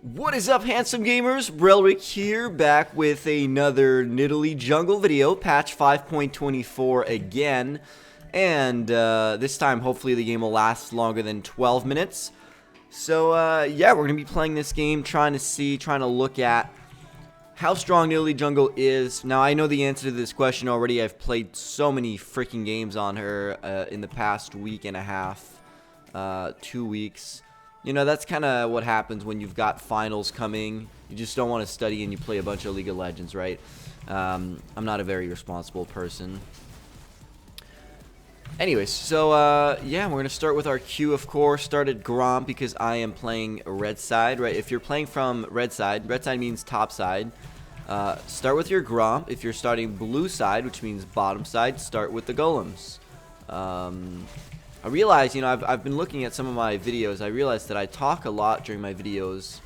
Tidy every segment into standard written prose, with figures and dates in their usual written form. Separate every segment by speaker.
Speaker 1: What is up, handsome gamers? Brelric here, back with another Nidalee Jungle video, patch 5.24 again. And this time, hopefully the game will last longer than 12 minutes. So, yeah, we're going to be playing this game, trying to look at how strong Nidalee Jungle is. Now, I know the answer to this question already. I've played so many freaking games on her in the past week and a half, 2 weeks. You know, that's kind of what happens when you've got finals coming. You just don't want to study and you play a bunch of League of Legends, right? I'm not a very responsible person. Anyways, so, yeah, we're going to start with our queue, of course. Start at Gromp because I am playing red side, right? If you're playing from red side means top side. Start with your Gromp. If you're starting blue side, which means bottom side, start with the Golems. I realize, you know, I've been looking at some of my videos. I realized that I talk a lot during my videos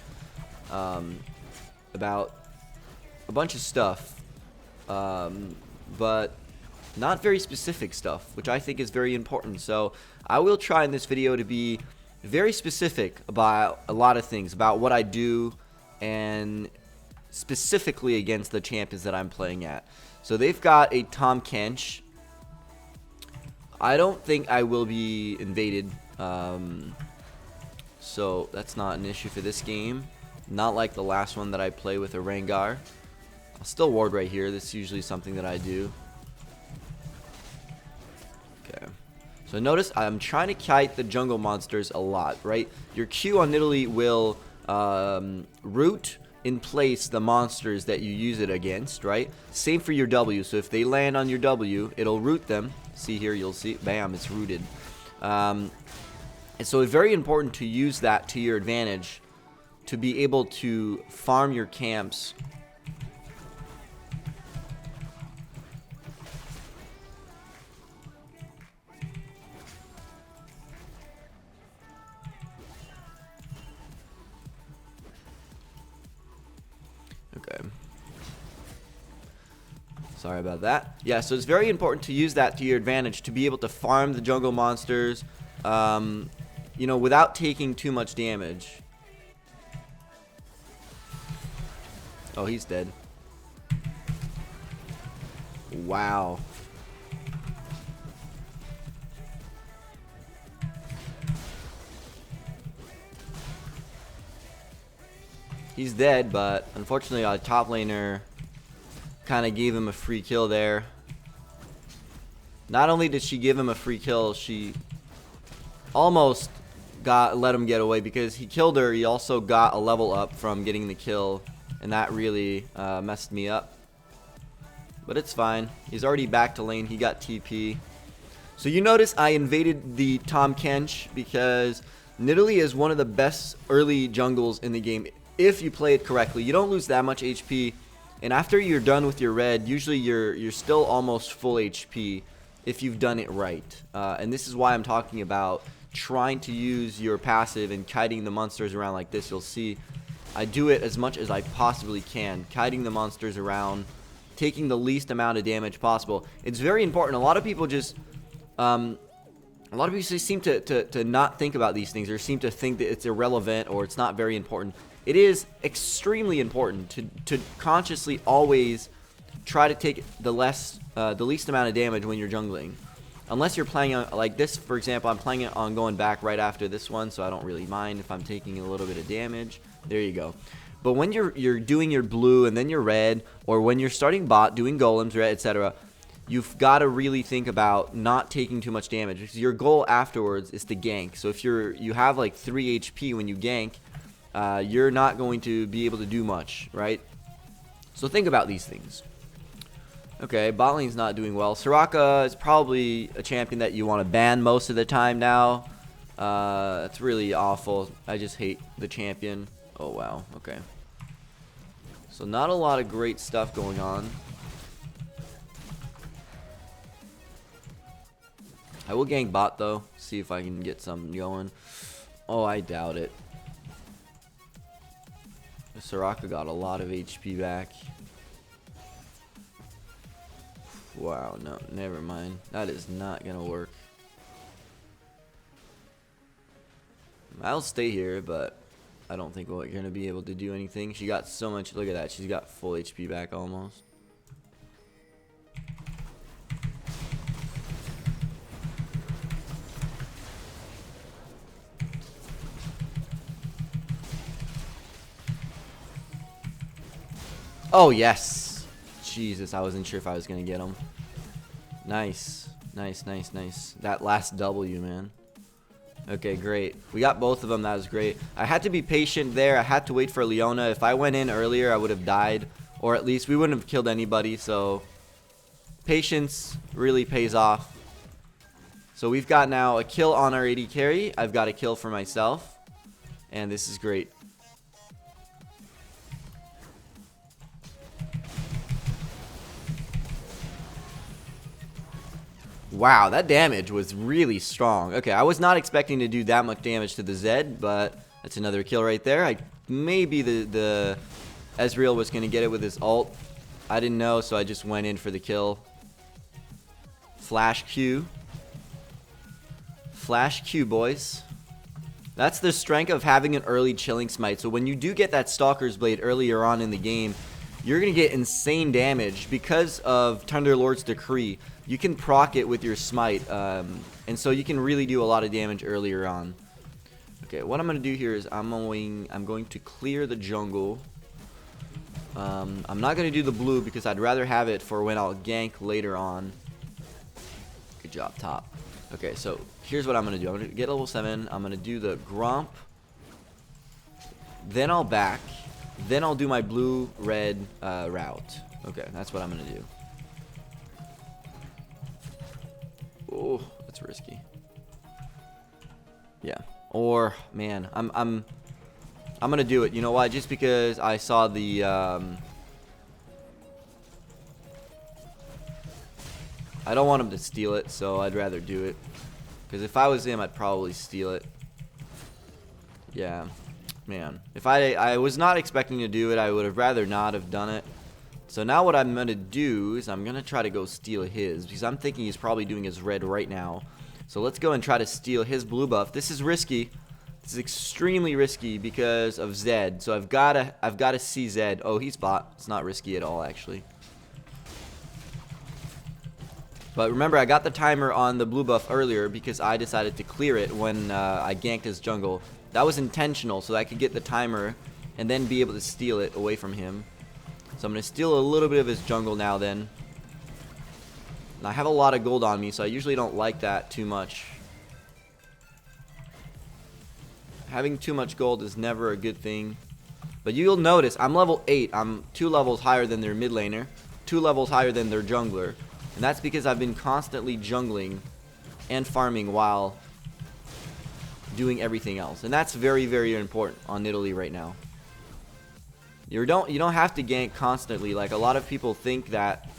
Speaker 1: about a bunch of stuff, but not very specific stuff, which I think is very important. So I will try in this video to be very specific about a lot of things, about what I do, and specifically against the champions that I'm playing at. So they've got a Tahm Kench. I don't think I will be invaded, so that's not an issue for this game. Not like the last one that I play with a Rengar. I'll still ward right here. This is usually something that I do. Okay. So notice I'm trying to kite the jungle monsters a lot, right? Your Q on Nidalee will root in place the monsters that you use it against, right? Same for your W. So if they land on your W, it'll root them. See here, you'll see, bam, it's rooted. And so it's very important to use that to your advantage to be able to farm your camps. Okay. Sorry about that. Yeah, so it's very important to use that to your advantage to be able to farm the jungle monsters, you know, without taking too much damage. Oh, he's dead. Wow. He's dead, but unfortunately our top laner kind of gave him a free kill there. Not only did she give him a free kill, she almost let him get away because he killed her. He also got a level up from getting the kill, and that really messed me up. But it's fine. He's already back to lane. He got TP. So you notice I invaded the Tahm Kench because Nidalee is one of the best early jungles in the game if you play it correctly. You don't lose that much HP. And after you're done with your red, usually you're still almost full HP if you've done it right. And this is why I'm talking about trying to use your passive and kiting the monsters around like this. You'll see I do it as much as I possibly can, kiting the monsters around, taking the least amount of damage possible. It's very important. A lot of people just seem to not think about these things, or seem to think that it's irrelevant or it's not very important. It is extremely important to consciously always try to take the least amount of damage when you're jungling. Unless you're playing on, like this, for example, I'm playing it on going back right after this one, so I don't really mind if I'm taking a little bit of damage. There you go. But when you're doing your blue and then your red, or when you're starting bot, doing golems, red, etc., you've got to really think about not taking too much damage, because your goal afterwards is to gank. So if you have like 3 HP when you gank, you're not going to be able to do much, right? So think about these things. Okay, bot lane's not doing well. Soraka is probably a champion that you want to ban most of the time now. It's really awful. I just hate the champion. Oh, wow. Okay. So not a lot of great stuff going on. I will gank bot, though. See if I can get something going. Oh, I doubt it. Soraka got a lot of HP back. Wow, no, never mind. That is not gonna work. I'll stay here, but I don't think we're gonna be able to do anything. She got so much. Look at that. She's got full HP back almost. Oh, yes. Jesus, I wasn't sure if I was going to get him. Nice. Nice, nice, nice. That last W, man. Okay, great. We got both of them. That was great. I had to be patient there. I had to wait for Leona. If I went in earlier, I would have died. Or at least we wouldn't have killed anybody. So, patience really pays off. So, we've got now a kill on our AD carry. I've got a kill for myself. And this is great. Wow, that damage was really strong. Okay, I was not expecting to do that much damage to the Zed, but that's another kill right there. Maybe the Ezreal was going to get it with his ult. I didn't know, so I just went in for the kill. Flash Q. Flash Q, boys. That's the strength of having an early Chilling Smite. So when you do get that Stalker's Blade earlier on in the game, you're going to get insane damage because of Thunderlord's Decree. You can proc it with your smite, and so you can really do a lot of damage earlier on. Okay, what I'm going to do here is I'm going to clear the jungle. I'm not going to do the blue because I'd rather have it for when I'll gank later on. Good job, top. Okay, so here's what I'm going to do. I'm going to get level 7. I'm going to do the Gromp. Then I'll back. Then I'll do my blue-red route. Okay, that's what I'm going to do. Oh, that's risky. Yeah. Or, man, I'm going to do it. You know why? Just because I saw the... I don't want him to steal it, so I'd rather do it. Because if I was him, I'd probably steal it. Yeah. Man, if I was not expecting to do it, I would have rather not have done it. So now what I'm going to do is I'm going to try to go steal his, because I'm thinking he's probably doing his red right now. So let's go and try to steal his blue buff. This is risky. This is extremely risky because of Zed. So I've got to see Zed. Oh, he's bot. It's not risky at all, actually. But remember, I got the timer on the blue buff earlier because I decided to clear it when I ganked his jungle. That was intentional, so I could get the timer and then be able to steal it away from him. So I'm going to steal a little bit of his jungle now then. And I have a lot of gold on me, so I usually don't like that too much. Having too much gold is never a good thing. But you'll notice, I'm level 8. I'm 2 levels higher than their mid laner, 2 levels higher than their jungler. And that's because I've been constantly jungling and farming while doing everything else, and that's very, very important on Nidalee right now. You don't have to gank constantly. Like a lot of people think that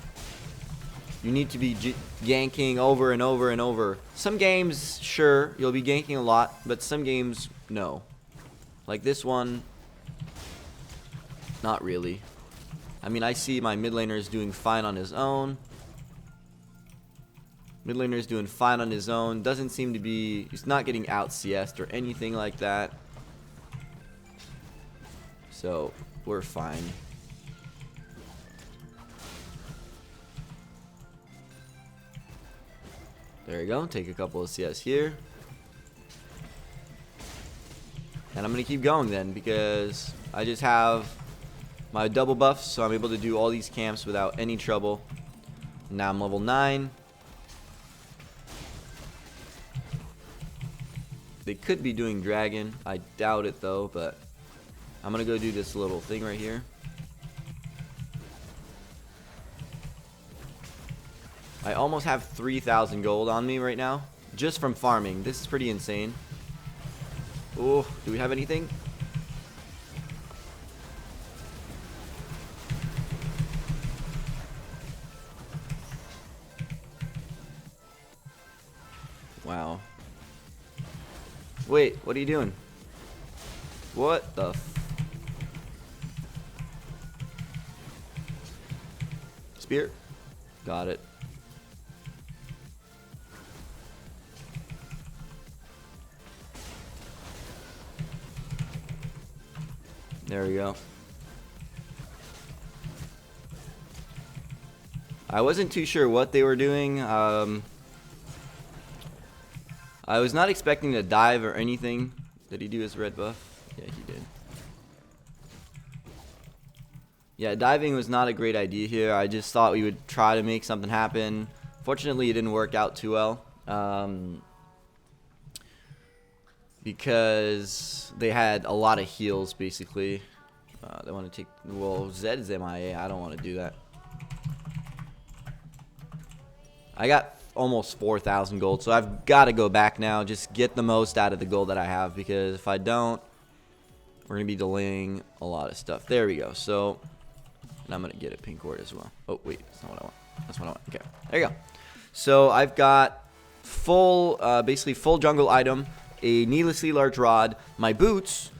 Speaker 1: you need to be ganking over and over and over. Some games, sure, you'll be ganking a lot, but some games, no. Like this one, not really. I mean, I see my mid laner is doing fine on his own. Mid laner is doing fine on his own. Doesn't seem to be... He's not getting out CS'd or anything like that. So, we're fine. There you go. Take a couple of CS here. And I'm going to keep going then because I just have my double buffs. So I'm able to do all these camps without any trouble. Now I'm level 9. They could be doing dragon. I doubt it though, but I'm gonna go do this little thing right here. I almost have 3,000 gold on me right now, just from farming. This is pretty insane. Oh, do we have anything? Wow. Wait, what are you doing? What the Spear? Got it. There we go. I wasn't too sure what they were doing. I was not expecting to dive or anything. Did he do his red buff? Yeah, he did. Yeah, diving was not a great idea here. I just thought we would try to make something happen. Fortunately, it didn't work out too well. Because they had a lot of heals, basically. They want to take... Well, Zed is MIA. I don't want to do that. I got almost 4,000 gold, so I've got to go back now. Just get the most out of the gold that I have, because if I don't, we're going to be delaying a lot of stuff. There we go. So, and I'm going to get a pink ward as well. Oh, wait. That's not what I want. That's what I want. Okay. There you go. So, I've got full, basically full jungle item, a needlessly large rod, my boots,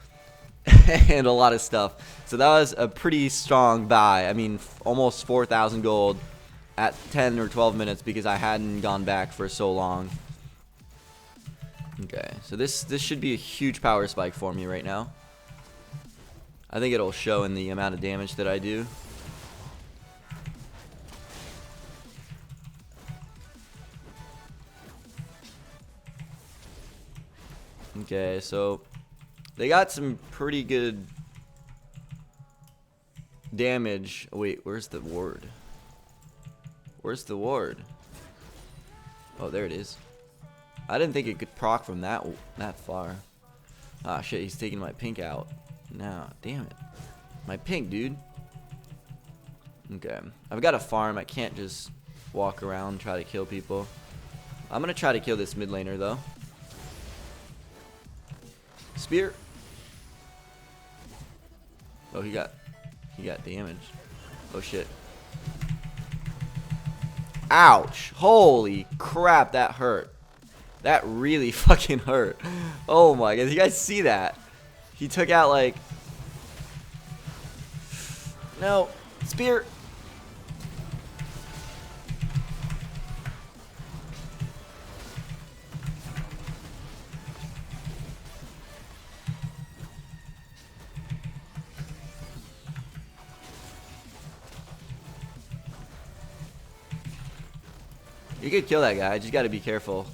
Speaker 1: and a lot of stuff. So that was a pretty strong buy. I mean, almost 4,000 gold at 10 or 12 minutes because I hadn't gone back for so long. Okay, so this should be a huge power spike for me right now. I think it'll show in the amount of damage that I do. Okay, so they got some pretty good damage. Oh, wait, where's the ward? Where's the ward? Oh, there it is. I didn't think it could proc from that far. Ah, shit, he's taking my pink out. Now, damn it. My pink, dude. Okay, I've got to farm. I can't just walk around and try to kill people. I'm going to try to kill this mid laner, though. Spear. Oh, he got damaged. Oh shit. Ouch. Holy crap, that hurt. That really fucking hurt. Oh my god, you guys see that? He took out like... No. Spear. You could kill that guy, just gotta be careful.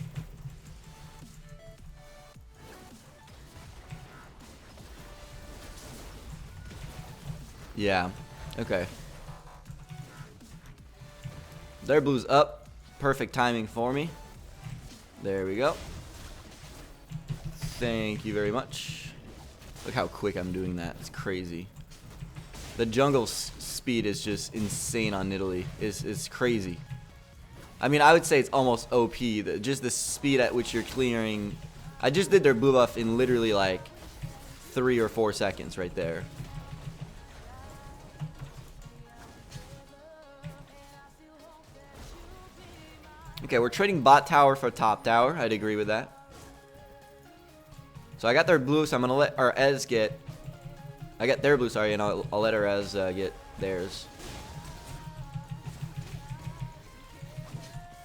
Speaker 1: Yeah, okay. Their blue's up. Perfect timing for me. There we go. Thank you very much. Look how quick I'm doing that. It's crazy. The jungle speed is just insane on Nidalee. It's crazy. I mean, I would say it's almost OP. Just the speed at which you're clearing. I just did their blue buff in literally like 3 or 4 seconds right there. Okay, we're trading bot tower for top tower. I'd agree with that. So I got their blue, so I'm gonna let our Ez get. I got their blue, sorry, and I'll let our Ez get theirs.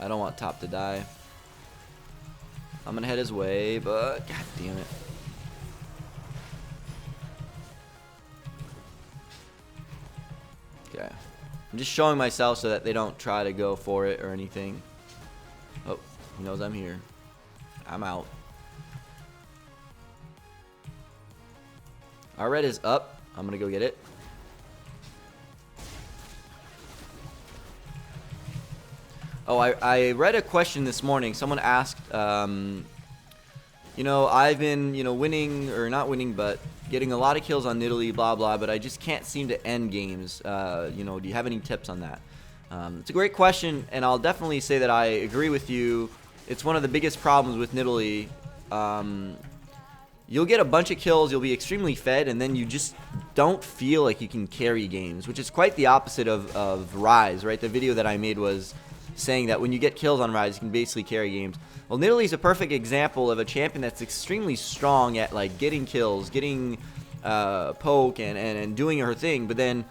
Speaker 1: I don't want top to die. I'm gonna head his way, but god damn it. Okay. I'm just showing myself so that they don't try to go for it or anything. Oh, he knows I'm here. I'm out. Our red is up. I'm gonna go get it. Oh, I read a question this morning. Someone asked, you know, I've been, you know, winning, or not winning, but getting a lot of kills on Nidalee, blah, blah, but I just can't seem to end games. You know, do you have any tips on that? It's a great question, and I'll definitely say that I agree with you. It's one of the biggest problems with Nidalee. You'll get a bunch of kills, you'll be extremely fed, and then you just don't feel like you can carry games, which is quite the opposite of Rise, right? The video that I made was saying that when you get kills on Rise, you can basically carry games. Well, Nidalee is a perfect example of a champion that's extremely strong at like getting kills, getting poke, and doing her thing, but then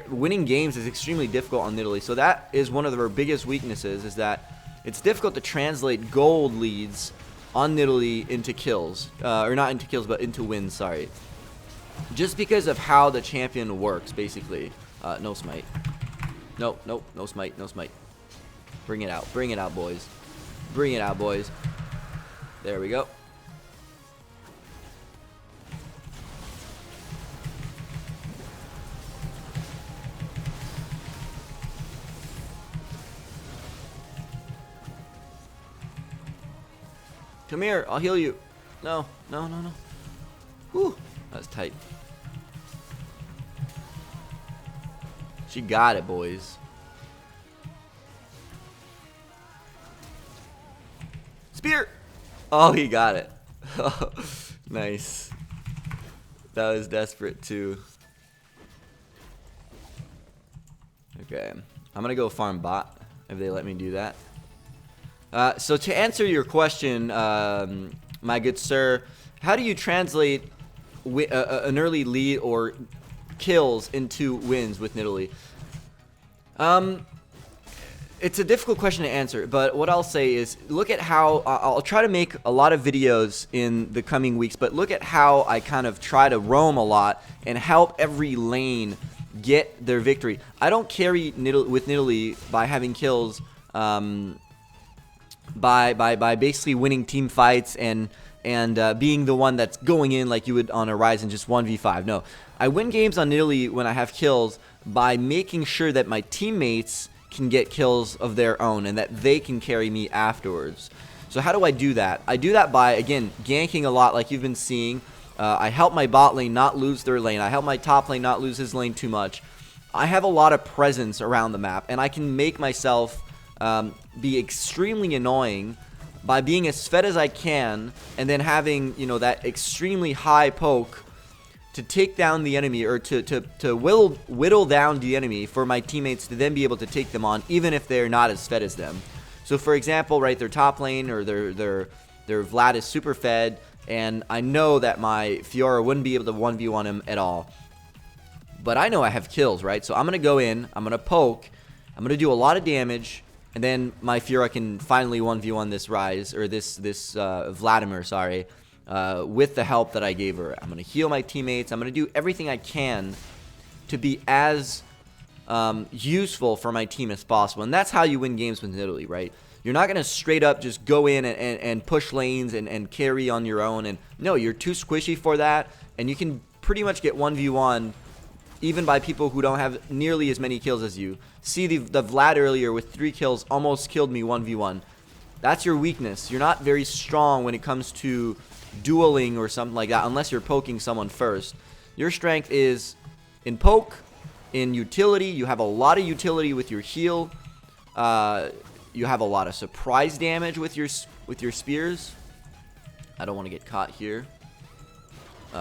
Speaker 1: winning games is extremely difficult on Nidalee. So that is one of her biggest weaknesses, is that it's difficult to translate gold leads on Nidalee into kills, or not into kills, but into wins, sorry. just because of how the champion works, basically. No smite. Nope, nope, no smite, no smite. Bring it out, boys. Bring it out, boys. There we go. Come here, I'll heal you. No, no, no, no. Whew, that's tight. She got it, boys. Spear! Oh, he got it. Nice. That was desperate, too. Okay. I'm going to go farm bot, if they let me do that. So to answer your question, my good sir, how do you translate an early lead or kills into wins with Nidalee? It's a difficult question to answer, but what I'll say is look at how I'll try to make a lot of videos in the coming weeks, but look at how I kind of try to roam a lot and help every lane get their victory. I don't carry with Nidalee by having kills by basically winning team fights and being the one that's going in like you would on a Ryzen just 1v5. No, I win games on Nidalee when I have kills by making sure that my teammates can get kills of their own and that they can carry me afterwards. So how do I do that? I do that by, again, ganking a lot like you've been seeing. I help my bot lane not lose their lane. I help my top lane not lose his lane too much. I have a lot of presence around the map, and I can make myself be extremely annoying by being as fed as I can and then having, you know, that extremely high poke to take down the enemy, or to whittle down the enemy for my teammates to then be able to take them on, even if they're not as fed as them. So for example, right, their top lane or their Vlad is super fed, and I know that my Fiora wouldn't be able to 1v1 him at all. But I know I have kills, right? So I'm going to go in, I'm going to poke, I'm going to do a lot of damage, and then my Fiora can finally 1v1 this Ryze, or this Vladimir, sorry, with the help that I gave her. I'm going to heal my teammates. I'm going to do everything I can to be as useful for my team as possible. And that's how you win games with Nidalee, right? You're not going to straight up just go in and push lanes and carry on your own. And no, you're too squishy for that. And you can pretty much get 1v1 even by people who don't have nearly as many kills as you. See, the Vlad earlier with 3 kills almost killed me 1v1. That's your weakness. You're not very strong when it comes to dueling or something like that, unless you're poking someone first. Your strength is in poke, in utility. You have a lot of utility with your heal. You have a lot of surprise damage with your spears. I don't want to get caught here.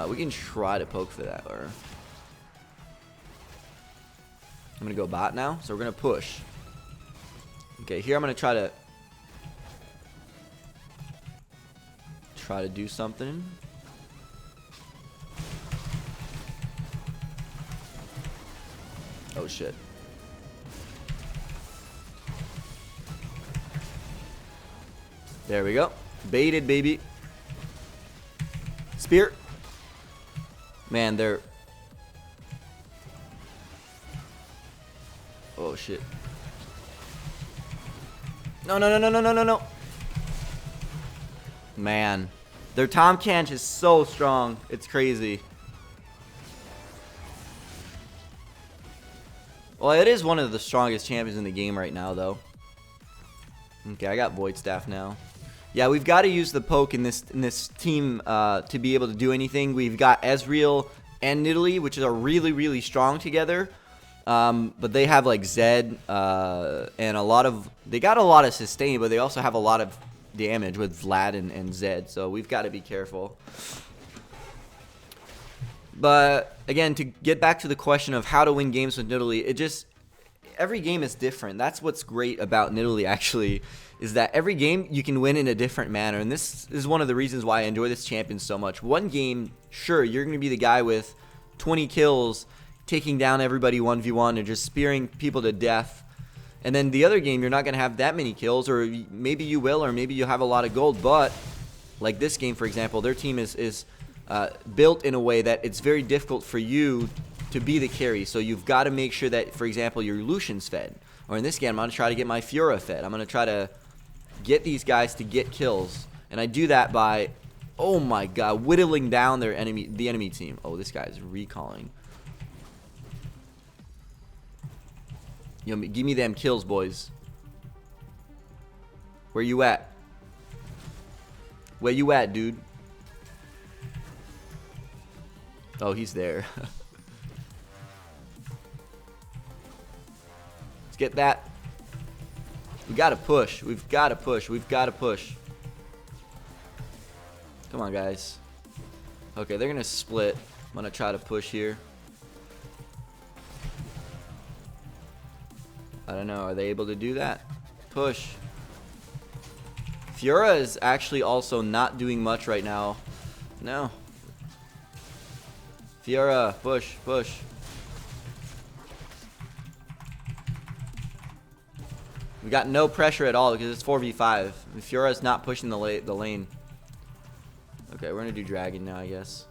Speaker 1: We can try to poke for that. Or I'm gonna go bot now, so we're gonna push. Okay, here I'm gonna try to do something. Oh shit. There we go. Baited, baby. Spear. Man, they're... Oh shit. No, no, no, no, no, no, no, no. Man. Their Tom Canch is so strong. It's crazy. Well, it is one of the strongest champions in the game right now, though. Okay, I got Void Staff now. Yeah, we've got to use the poke in this team to be able to do anything. We've got Ezreal and Nidalee, which are really, really strong together. But they have like Zed and a lot of... They got a lot of sustain, but they also have a lot of damage with Vlad and Zed, so we've got to be careful. But again, to get back to the question of how to win games with Nidalee, every game is different. That's what's great about Nidalee, actually, is that every game you can win in a different manner, and this is one of the reasons why I enjoy this champion so much. One game, sure, you're going to be the guy with 20 kills, taking down everybody 1v1 and just spearing people to death. And then the other game, you're not going to have that many kills, or maybe you will, or maybe you'll have a lot of gold. But like this game, for example, their team is built in a way that it's very difficult for you to be the carry. So you've got to make sure that, for example, your Lucian's fed. Or in this game, I'm going to try to get my Fiora fed. I'm going to try to get these guys to get kills. And I do that by, oh my god, whittling down the enemy team. Oh, this guy's recalling. You know, give me them kills, boys. Where you at? Where you at, dude? Oh, he's there. Let's get that. We gotta push. We've gotta push. We've gotta push. Come on, guys. Okay, they're gonna split. I'm gonna try to push here. I don't know. Are they able to do that? Push. Fiora is actually also not doing much right now. No. Fiora, push, push. We got no pressure at all because it's 4v5. Fiora's not pushing the lane. Okay, we're gonna do dragon now, I guess.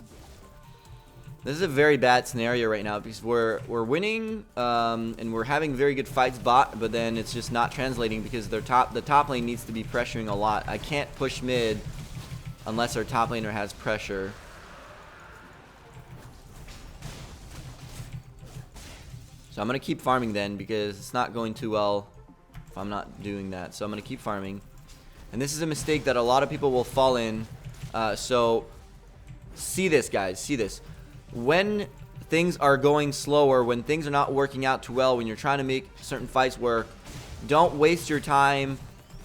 Speaker 1: This is a very bad scenario right now because we're winning and we're having very good fights bot, but then it's just not translating because the top lane needs to be pressuring a lot. I can't push mid unless our top laner has pressure. So I'm gonna keep farming then because it's not going too well if I'm not doing that. So I'm gonna keep farming, and this is a mistake that a lot of people will fall in. So see this, guys, see this. When things are going slower, when things are not working out too well, when you're trying to make certain fights work, don't waste your time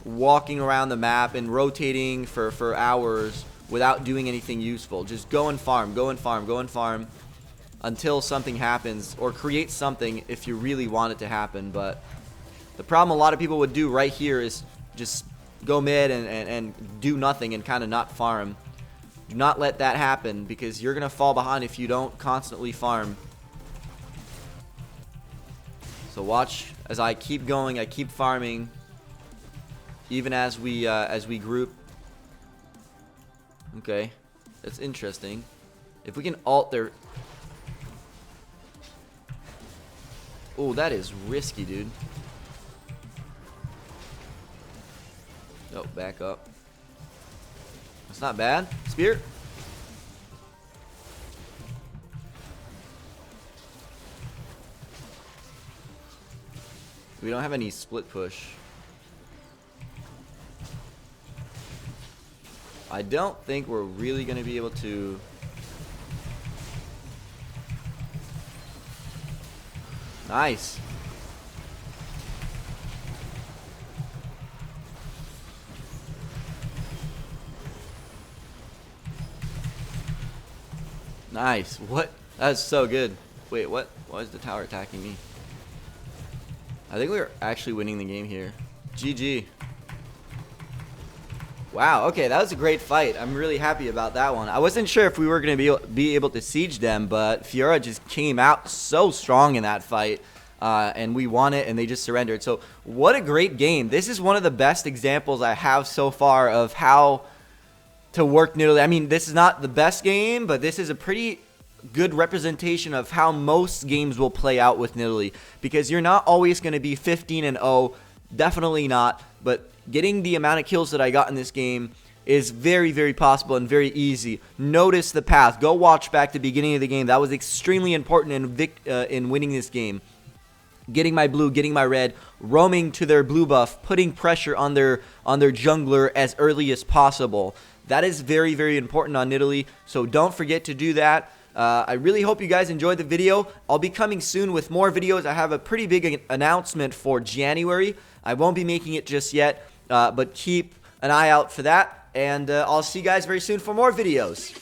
Speaker 1: walking around the map and rotating for hours without doing anything useful. Just go and farm, go and farm, go and farm until something happens, or create something if you really want it to happen. But the problem a lot of people would do right here is just go mid and do nothing and kind of not farm. Do not let that happen because you're going to fall behind if you don't constantly farm. So watch as I keep going, I keep farming even as we group. Okay, that's interesting. If we can ult their... Oh, that is risky, dude. Oh, back up. That's not bad. Spear. We don't have any split push. I don't think we're really going to be able to... Nice. Nice. What? That's so good. Wait, what? Why is the tower attacking me? I think we're actually winning the game here. GG. Wow, okay, that was a great fight. I'm really happy about that one. I wasn't sure if we were going to be able to siege them, but Fiora just came out so strong in that fight, and we won it, and they just surrendered. So what a great game. This is one of the best examples I have so far of how to work Nidalee. I mean, this is not the best game, but this is a pretty good representation of how most games will play out with Nidalee, because you're not always going to be 15-0, definitely not, but getting the amount of kills that I got in this game is very, very possible and very easy. Notice the path. Go watch back the beginning of the game. That was extremely important in winning this game. Getting my blue, getting my red, roaming to their blue buff, putting pressure on their jungler as early as possible. That is very, very important on Nidalee, so don't forget to do that. I really hope you guys enjoyed the video. I'll be coming soon with more videos. I have a pretty big announcement for January. I won't be making it just yet, but keep an eye out for that. And I'll see you guys very soon for more videos.